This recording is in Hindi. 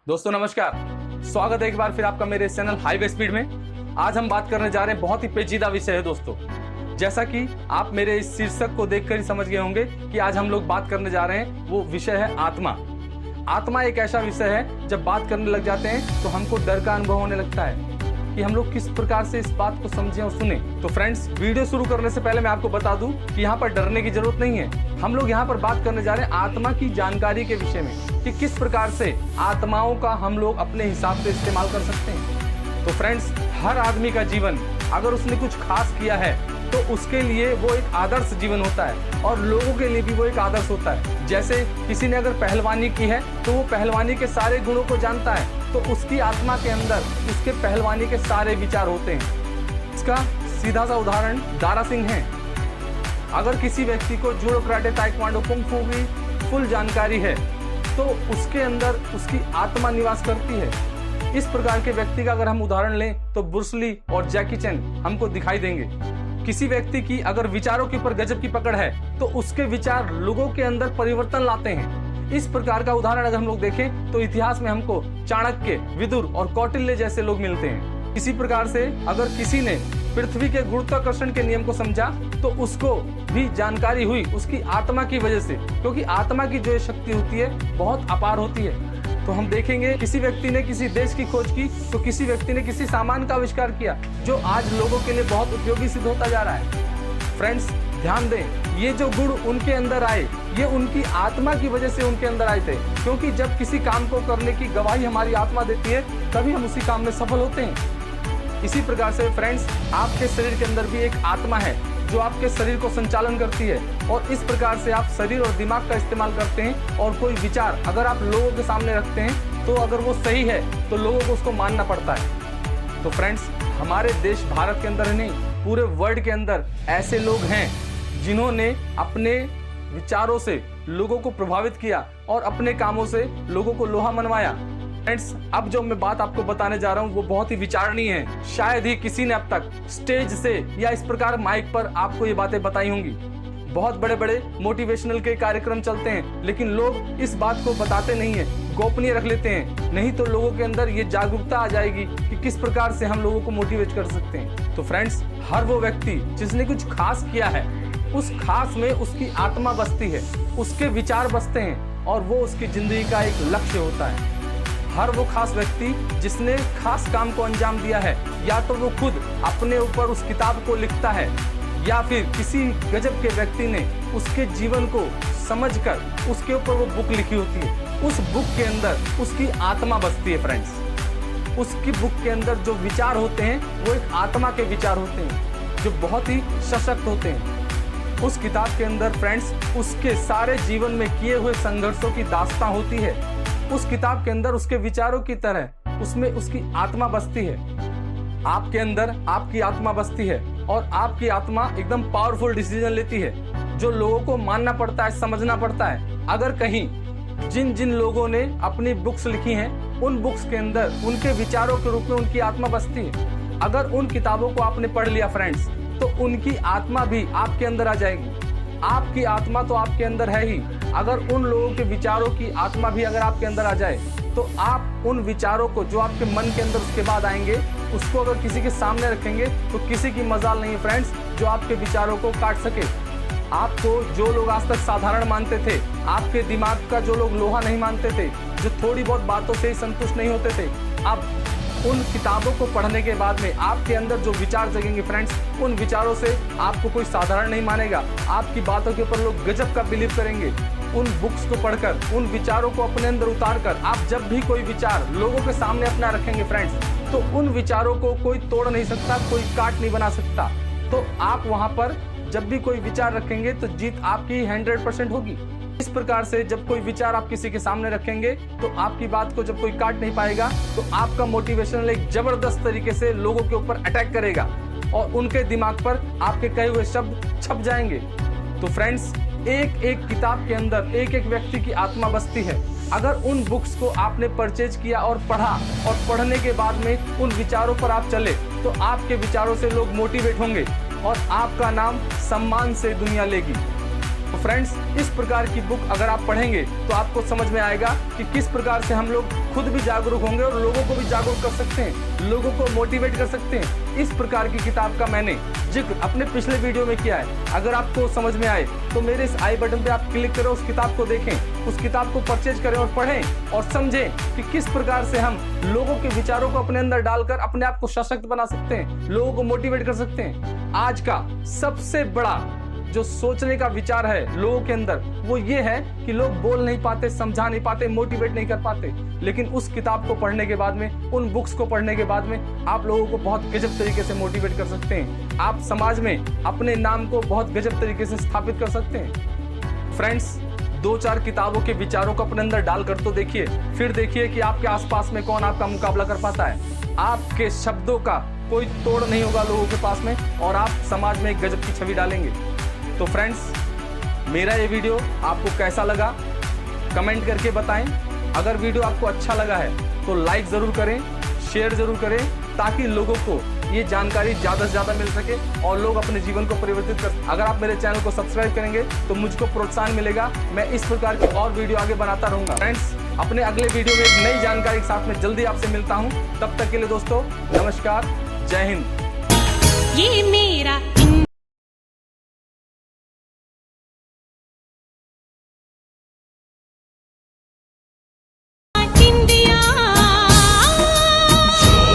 दोस्तों नमस्कार, स्वागत है एक बार फिर आपका मेरे चैनल हाईवे स्पीड में। आज हम बात करने जा रहे हैं बहुत ही पेचीदा विषय है दोस्तों। जैसा कि आप मेरे इस शीर्षक को देखकर ही समझ गए होंगे कि आज हम लोग बात करने जा रहे हैं, वो विषय है आत्मा। आत्मा एक ऐसा विषय है, जब बात करने लग जाते हैं तो हमको डर का अनुभव होने लगता है कि हम लोग किस प्रकार से इस बात को समझें और सुने। तो फ्रेंड्स, वीडियो शुरू करने से पहले मैं आपको बता दूं कि यहाँ पर डरने की जरूरत नहीं है। हम लोग यहाँ पर बात करने जा रहे हैं आत्मा की जानकारी के विषय में कि किस प्रकार से आत्माओं का हम लोग अपने हिसाब से इस्तेमाल कर सकते हैं। तो फ्रेंड्स, हर आदमी का जीवन अगर उसने कुछ खास किया है तो उसके लिए वो एक आदर्श जीवन होता है और लोगों के लिए भी वो एक आदर्श होता है। जैसे किसी ने अगर पहलवानी की है तो वो पहलवानी के सारे गुणों को जानता है, तो उसकी आत्मा के अंदर उसके पहलवानी के सारे विचार होते हैं। इसका सीधा सा उदाहरण दारा सिंह है। अगर किसी व्यक्ति को जूडो, कराटे, ताइक्वांडो, कुंग फू की फुल जानकारी है तो उसके अंदर उसकी आत्मा निवास करती है। इस प्रकार के व्यक्ति का अगर हम उदाहरण लें तो ब्रूस ली और जैकी चैन हमको दिखाई देंगे। किसी व्यक्ति की अगर विचारों के ऊपर गजब की पकड़ है तो उसके विचार लोगों के अंदर परिवर्तन लाते हैं। इस प्रकार का उदाहरण अगर हम लोग देखें तो इतिहास में हमको चाणक्य, विदुर और कौटिल्य जैसे लोग मिलते हैं। इसी प्रकार से अगर किसी ने पृथ्वी के गुरुत्वाकर्षण के नियम को समझा तो उसको भी जानकारी हुई उसकी आत्मा की वजह से, क्योंकि आत्मा की जो शक्ति होती है बहुत अपार होती है। तो हम देखेंगे किसी व्यक्ति ने किसी देश की खोज की तो किसी व्यक्ति ने किसी सामान का आविष्कार किया जो आज लोगों के लिए बहुत उपयोगी सिद्ध होता जा रहा है। फ्रेंड्स, ध्यान दें, ये जो गुण उनके अंदर आए ये उनकी आत्मा की वजह से उनके अंदर आए थे, क्योंकि जब किसी काम को करने की गवाही हमारी आत्मा देती है तभी हम उसी काम में सफल होते हैं। इसी प्रकार से फ्रेंड्स, आपके शरीर के अंदर भी एक आत्मा है जो आपके शरीर को संचालन करती है और इस प्रकार से आप शरीर और दिमाग का इस्तेमाल करते हैं और कोई विचार अगर आप लोगों के सामने रखते हैं तो अगर वो सही है तो लोगों को उसको मानना पड़ता है। तो फ्रेंड्स, हमारे देश भारत के अंदर नहीं, पूरे वर्ल्ड के अंदर ऐसे लोग हैं जिन्होंने अपने विचारों से लोगों को प्रभावित किया और अपने कामों से लोगों को लोहा मनवाया। फ्रेंड्स, अब जो मैं बात आपको बताने जा रहा हूँ वो बहुत ही विचारणीय है। शायद ही किसी ने अब तक स्टेज से या इस प्रकार माइक पर आपको ये बातें बताई होंगी। बहुत बड़े बड़े मोटिवेशनल के कार्यक्रम चलते हैं लेकिन लोग इस बात को बताते नहीं है, गोपनीय रख लेते हैं, नहीं तो लोगों के अंदर ये जागरूकता आ जाएगी कि किस प्रकार से हम लोगों को मोटिवेट कर सकते हैं। तो फ्रेंड्स, हर वो व्यक्ति जिसने कुछ खास किया है उस खास में उसकी आत्मा बसती है, उसके विचार बसते हैं और वो उसकी जिंदगी का एक लक्ष्य होता है। हर वो खास व्यक्ति जिसने खास काम को अंजाम दिया है, या तो वो खुद अपने ऊपर उस किताब को लिखता है या फिर किसी गजब के व्यक्ति ने उसके जीवन को समझकर उसके ऊपर वो बुक लिखी होती है। उस बुक के अंदर उसकी आत्मा बसती है। फ्रेंड्स, उसकी बुक के अंदर जो विचार होते हैं वो एक आत्मा के विचार होते हैं जो बहुत ही सशक्त होते हैं। उस किताब के अंदर फ्रेंड्स उसके सारे जीवन में किए हुए संघर्षों की दास्तां होती है। उस किताब के अंदर उसके विचारों की तरह उसमें उसकी आत्मा बसती है। आपके अंदर आपकी आत्मा बसती है और आपकी आत्मा एकदम पावरफुल डिसीजन लेती है जो लोगों को मानना पड़ता है, समझना पड़ता है। अगर कहीं जिन जिन लोगों ने अपनी बुक्स लिखी हैं उन बुक्स के अंदर उनके विचारों के रूप में उनकी आत्मा बसती है। अगर उन किताबों को आपने पढ़ लिया फ्रेंड्स तो उनकी आत्मा भी आपके अंदर आ जाएगी। आपकी आत्मा तो आपके अंदर है ही, अगर उन लोगों के विचारों की आत्मा भी अगर आपके अंदर आ जाए तो आप उन विचारों को जो आपके मन के अंदर उसके बाद आएंगे उसको अगर किसी के सामने रखेंगे तो किसी की मजाल नहीं है फ्रेंड्स जो आपके विचारों को काट सके। आपको जो लोग आज तक साधारण मानते थे, आपके दिमाग का जो लोग लोहा नहीं मानते थे, जो थोड़ी बहुत बातों से ही संतुष्ट नहीं होते थे, अब उन किताबों को पढ़ने के बाद में आपके अंदर जो विचार जगेंगे फ्रेंड्स, उन विचारों से आपको कोई साधारण नहीं मानेगा। आपकी बातों के ऊपर लोग गजब का बिलीव करेंगे। उन बुक्स को पढ़कर, उन विचारों को अपने अंदर उतार कर आप जब भी कोई विचार लोगों के सामने अपना रखेंगे फ्रेंड्स, तो उन विचारों को कोई तोड़ नहीं सकता, कोई काट नहीं बना सकता। तो आप वहां पर जब भी कोई विचार रखेंगे तो जीत आपकी 100% होगी। इस प्रकार से जब कोई विचार आप किसी के सामने रखेंगे तो आपकी बात को जब कोई काट नहीं पाएगा तो आपका मोटिवेशनल एक जबरदस्त तरीके से लोगों के ऊपर अटैक करेगा और उनके दिमाग पर आपके कहे हुए शब्द छप जाएंगे। तो फ्रेंड्स, एक एक किताब के अंदर एक एक व्यक्ति की आत्मा बसती है। अगर उन बुक्स को आपने परचेज किया और पढ़ा और पढ़ने के बाद में उन विचारों पर आप चले तो आपके विचारों से लोग मोटिवेट होंगे और आपका नाम सम्मान से दुनिया लेगी। तो फ्रेंड्स, इस प्रकार की बुक अगर आप पढ़ेंगे तो आपको समझ में आएगा कि किस प्रकार से हम लोग खुद भी जागरूक होंगे और लोगों को भी जागरूक कर सकते हैं, लोगों को मोटिवेट कर सकते हैं। इस प्रकार की किताब का मैंने जिक्र अपने पिछले वीडियो में किया है। अगर आपको समझ में आए तो मेरे इस आई बटन पे आप क्लिक करें, उस किताब को देखें, उस किताब को परचेज करें और पढ़ें और समझें कि किस प्रकार से हम लोगों के विचारों को अपने अंदर डालकर अपने आप को सशक्त बना सकते हैं, लोगों को मोटिवेट कर सकते हैं। आज का सबसे बड़ा जो सोचने का विचार है लोगों के अंदर वो ये है कि लोग बोल नहीं पाते, समझा नहीं पाते, मोटिवेट नहीं कर पाते। लेकिन उस किताब को पढ़ने के बाद में, उन बुक्स को पढ़ने के बाद में आप लोगों को बहुत गजब तरीके से मोटिवेट कर सकते हैं। आप समाज में अपने नाम को बहुत गजब तरीके से स्थापित कर सकते हैं। फ्रेंड्स, 2-4 किताबों के विचारों को अपने अंदर डालकर तो देखिए, फिर देखिए कि आपके आसपास में कौन आपका मुकाबला कर पाता है। आपके शब्दों का कोई तोड़ नहीं होगा लोगों के पास में और आप समाज में एक गजब की छवि डालेंगे। तो फ्रेंड्स, मेरा ये वीडियो आपको कैसा लगा कमेंट करके बताएं। अगर वीडियो आपको अच्छा लगा है तो लाइक ज़रूर करें, शेयर ज़रूर करें, ताकि लोगों को ये जानकारी ज़्यादा से ज़्यादा मिल सके और लोग अपने जीवन को परिवर्तित कर। अगर आप मेरे चैनल को सब्सक्राइब करेंगे तो मुझको प्रोत्साहन मिलेगा, मैं इस प्रकार की और वीडियो आगे बनाता रहूँगा। फ्रेंड्स, अपने अगले वीडियो में एक नई जानकारी के साथ में जल्दी आपसे मिलता हूँ। तब तक के लिए दोस्तों, नमस्कार, जय हिंद। ये मेरा